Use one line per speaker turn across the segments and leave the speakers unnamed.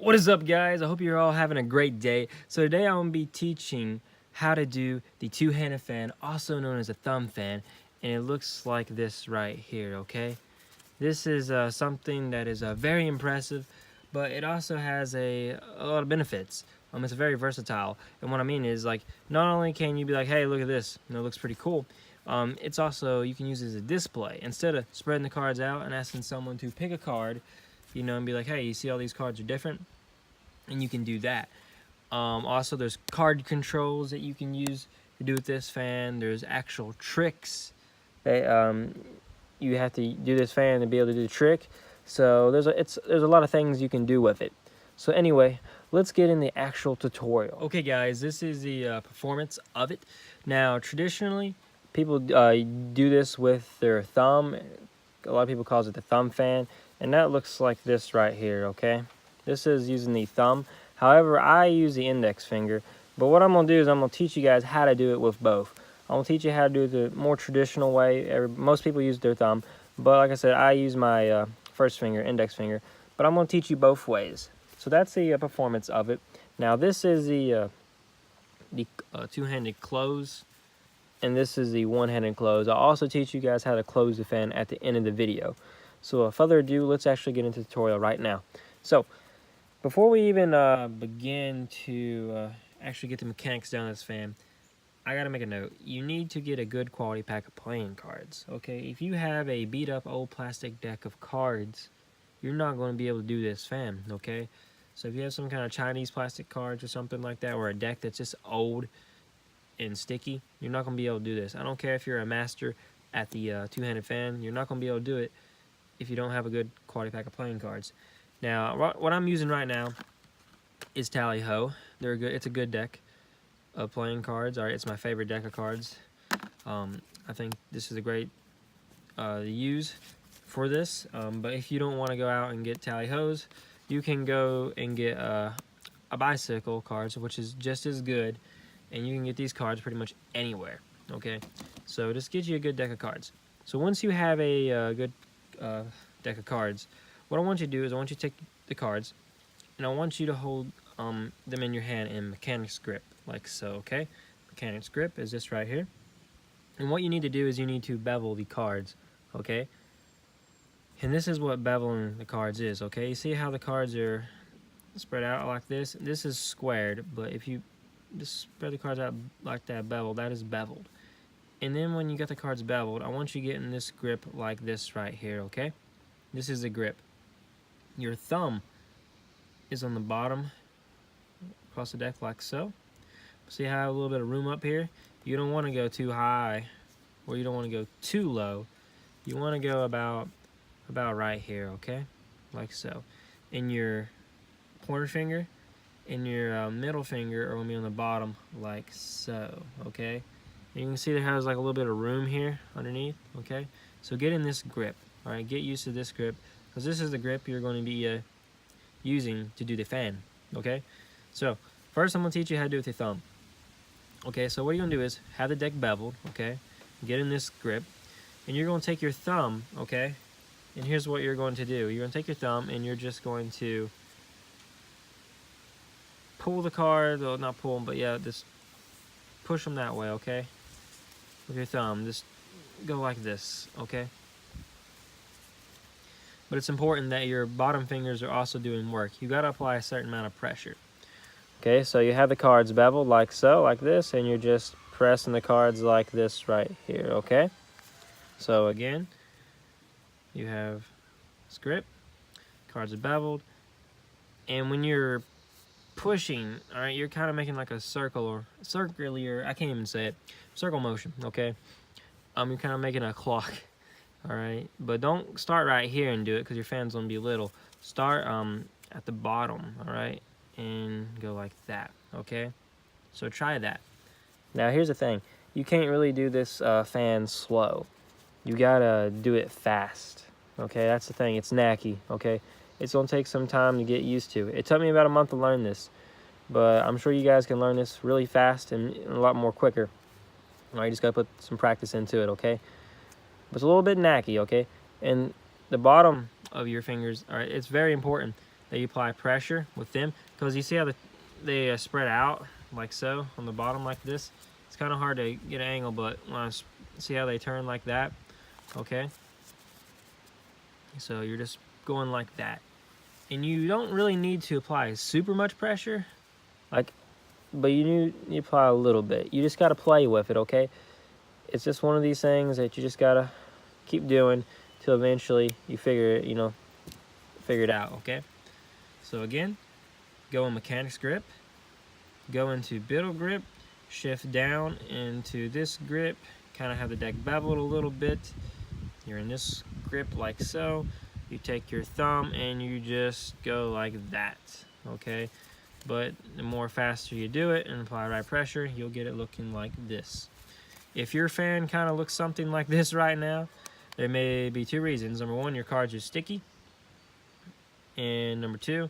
What is up, guys? I hope you're all having a great day. So today I'm going to be teaching how to do the two-handed fan, also known as a thumb fan, and it looks like this right here, okay? This is something that is very impressive, but it also has a lot of benefits. It's very versatile, and what I mean is, like, not only can you be like, hey, look at this, it looks pretty cool, it's also, you can use it as a display. Instead of spreading the cards out and asking someone to pick a card, and be like, hey, you see all these cards are different? And you can do that. Also, there's card controls that you can use to do with this fan. There's actual tricks that you have to do this fan to be able to do the trick. So there's a lot of things you can do with it. So anyway, let's get in the actual tutorial. Okay, guys, this is the performance of it. Now, traditionally, people do this with their thumb. A lot of people calls it the thumb fan, and that looks like this right here. Okay. This is using the thumb. However, I use the index finger. But what I'm going to do is I'm going to teach you guys how to do it with both. I'm going to teach you how to do it the more traditional way. Most people use their thumb. But like I said, I use my first finger, index finger. But I'm going to teach you both ways. So that's the performance of it. Now this is the two-handed close. And this is the one-handed close. I'll also teach you guys how to close the fan at the end of the video. So without further ado, let's actually get into the tutorial right now. So before we even begin to actually get the mechanics down this fan, I gotta make a note. You need to get a good quality pack of playing cards, okay? If you have a beat up old plastic deck of cards, you're not going to be able to do this fan, okay? So if you have some kind of Chinese plastic cards or something like that, or a deck that's just old and sticky, you're not going to be able to do this. I don't care if you're a master at the two-handed fan, you're not going to be able to do it if you don't have a good quality pack of playing cards. Now, what I'm using right now is Tally Ho. They're good. It's a good deck of playing cards. All right, it's my favorite deck of cards. I think this is a great to use for this. But if you don't want to go out and get Tally Ho's, you can go and get a bicycle cards, which is just as good. And you can get these cards pretty much anywhere. Okay, so just get you a good deck of cards. So once you have a good deck of cards, what I want you to do is I want you to take the cards, and I want you to hold them in your hand in mechanics grip, like so, okay? Mechanics grip is this right here. And what you need to do is you need to bevel the cards, okay? And this is what beveling the cards is, okay? You see how the cards are spread out like this? This is squared, but if you just spread the cards out like that, beveled, that is beveled. And then when you get the cards beveled, I want you to get in this grip like this right here, okay? This is the grip. Your thumb is on the bottom across the deck like so. See how I have a little bit of room up here? You don't want to go too high, or you don't want to go too low. You want to go about right here, okay? Like so. And your pointer finger and your middle finger are going to be on the bottom like so, okay? And you can see there has like a little bit of room here underneath, okay? So get in this grip, all right? Get used to this grip, because this is the grip you're going to be using to do the fan, okay? So first I'm going to teach you how to do it with your thumb. Okay, so what you're going to do is have the deck beveled, okay? Get in this grip, and you're going to take your thumb, okay? And here's what you're going to do. You're going to take your thumb, and you're just going to pull the card, well, not pull them, but yeah, just push them that way, okay? With your thumb, just go like this, okay? But it's important that your bottom fingers are also doing work. You got to apply a certain amount of pressure. Okay, so you have the cards beveled like so, like this, and you're just pressing the cards like this right here, okay? So again, you have this grip, cards are beveled, and when you're pushing, all right, you're kind of making like a circle or circular, I can't even say it, circle motion, okay? You're kind of making a clock. All right, but don't start right here and do it because your fan's gonna be little. Start at the bottom, all right, and go like that, okay? So try that. Now here's the thing, you can't really do this fan slow. You gotta do it fast, okay? That's the thing, it's knacky, okay? It's gonna take some time to get used to. It took me about a month to learn this, but I'm sure you guys can learn this really fast and a lot more quicker. All right, you just gotta put some practice into it, okay? But it's a little bit knacky, okay? And the bottom of your fingers, all right, it's very important that you apply pressure with them, because you see how they spread out like so on the bottom like this. It's kind of hard to get an angle, but when I see how they turn like that, okay? So you're just going like that. And you don't really need to apply super much pressure, but you apply a little bit. You just got to play with it, okay? It's just one of these things that you just got to keep doing till eventually you figure it out, okay? So again, go in mechanics grip, go into biddle grip, shift down into this grip, kind of have the deck beveled a little bit. You're in this grip like so. You take your thumb and you just go like that, okay? But the more faster you do it and apply right pressure, you'll get it looking like this. If your fan kind of looks something like this right now, there may be two reasons. Number one, your cards are sticky. And number two,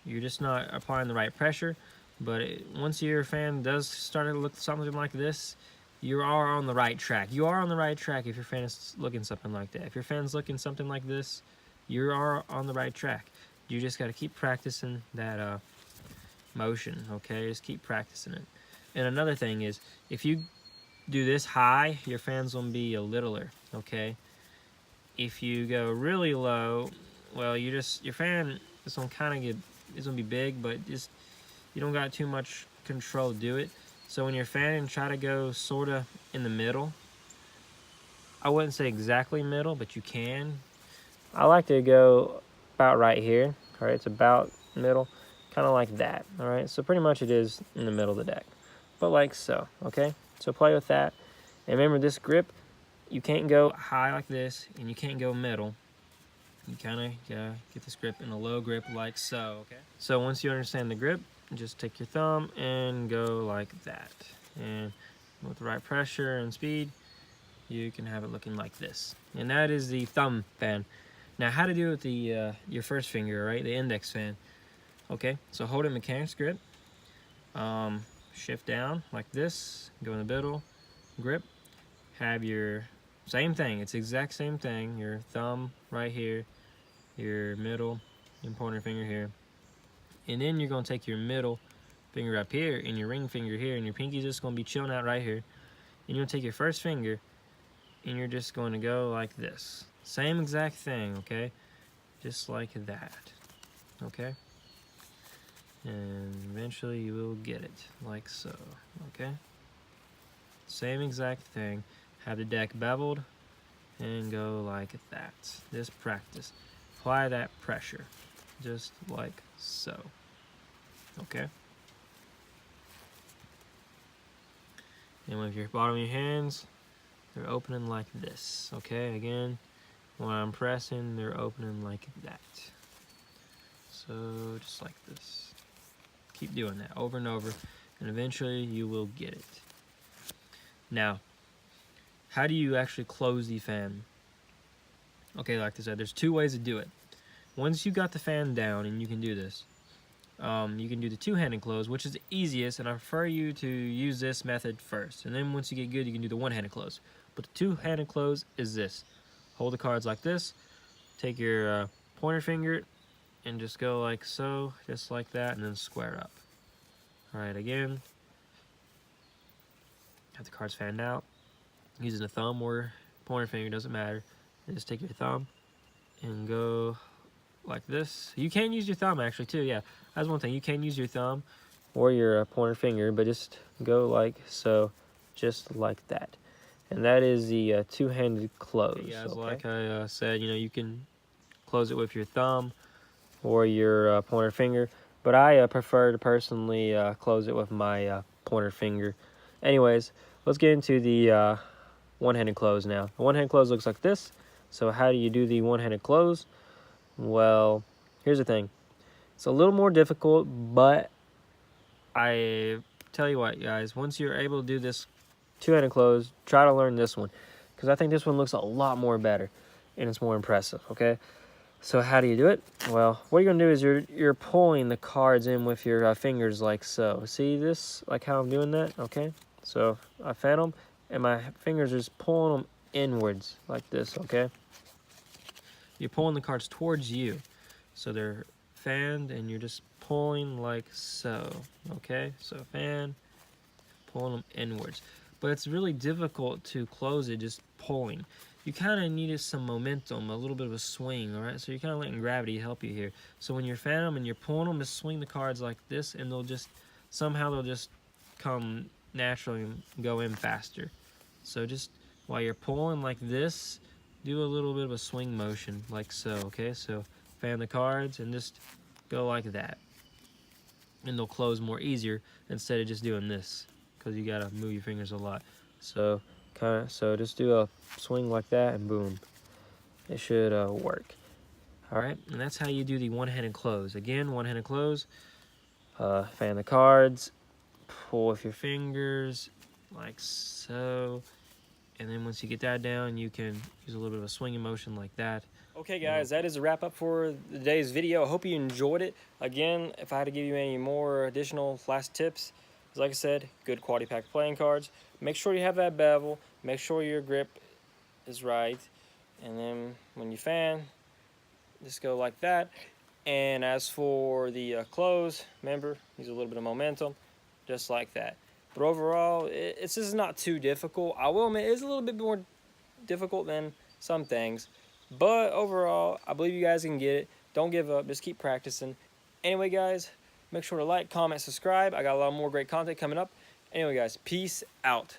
you're just not applying the right pressure. But once your fan does start to look something like this, you are on the right track. You are on the right track if your fan is looking something like that. If your fan's looking something like this, you are on the right track. You just got to keep practicing that motion, okay? Just keep practicing it. And another thing is, if you do this high, your fan's gonna be a littler, okay? If you go really low, well, your fan is gonna kind of get, it's gonna be big, but just you don't got too much control to do it. So when you're fanning, try to go sort of in the middle. I wouldn't say exactly middle, but you can. I like to go about right here. All right, it's about middle, kind of like that. All right, so pretty much it is in the middle of the deck, but like so. Okay, so play with that, and remember this grip. You can't go high like this, and you can't go middle. You kind of get this grip in a low grip like so. Okay. So once you understand the grip, just take your thumb and go like that, and with the right pressure and speed, you can have it looking like this. And that is the thumb fan. Now, how to do it with the your first finger, right? The index fan. Okay, so hold it mechanics grip. Shift down like this. Go in the middle. Grip. Have your same thing. It's the exact same thing. Your thumb right here. Your middle and pointer finger here. And then you're going to take your middle finger up here and your ring finger here. And your pinky's just going to be chilling out right here. And you'll take your first finger and you're just going to go like this. Same exact thing, okay? Just like that, okay? And eventually you will get it, like so, okay? Same exact thing. Have the deck beveled and go like that. Just practice. Apply that pressure, just like so, okay? And with your bottom of your hands, they're opening like this, okay? Again, when I'm pressing, they're opening like that. So just like this. Keep doing that over and over, and eventually you will get it. Now, how do you actually close the fan? Okay, like I said, there's two ways to do it. Once you got the fan down, and you can do this, you can do the two-handed close, which is the easiest, and I prefer you to use this method first. And then once you get good, you can do the one-handed close. But the two-handed close is this. Hold the cards like this, take your pointer finger, and just go like so, just like that, and then square up. Alright, again, have the cards fanned out. Using the thumb or pointer finger, doesn't matter. And just take your thumb and go like this. You can use your thumb actually too, yeah. That's one thing, you can use your thumb or your pointer finger, but just go like so, just like that. And that is the two-handed close. Hey guys, okay? Like I said, you can close it with your thumb or your pointer finger, but I prefer to personally close it with my pointer finger. Anyways, let's get into the one-handed close now. The one-handed close looks like this. So how do you do the one-handed close? Well, here's the thing. It's a little more difficult, but I tell you what, guys, once you're able to do this two-handed close, try to learn this one, because I think this one looks a lot more better and it's more impressive, okay? So how do you do it? Well, what you're gonna do is you're pulling the cards in with your fingers like so. See this, like how I'm doing that, okay? So I fan them and my fingers are just pulling them inwards like this, okay? You're pulling the cards towards you, so they're fanned and you're just pulling like so. Okay, so fan, pulling them inwards. But it's really difficult to close it just pulling. You kind of needed some momentum, a little bit of a swing, all right? So you're kind of letting gravity help you here. So when you're fanning them and you're pulling them, just swing the cards like this, and somehow they'll just come naturally and go in faster. So just while you're pulling like this, do a little bit of a swing motion like so, okay? So fan the cards and just go like that. And they'll close more easier instead of just doing this, because you gotta move your fingers a lot. So just do a swing like that and boom, it should work. All right, and that's how you do the one-handed close. Again, one-handed close, fan the cards, pull with your fingers like so, and then once you get that down, you can use a little bit of a swinging motion like that. Okay guys, that is a wrap up for today's video. I hope you enjoyed it. Again, if I had to give you any more additional last tips, like I said, good quality pack playing cards. Make sure you have that bevel. Make sure your grip is right. And then when you fan, just go like that. And as for the close, remember, use a little bit of momentum, just like that. But overall, this is not too difficult. I will admit, it is a little bit more difficult than some things. But overall, I believe you guys can get it. Don't give up. Just keep practicing. Anyway, guys, make sure to like, comment, subscribe. I got a lot more great content coming up. Anyway, guys, peace out.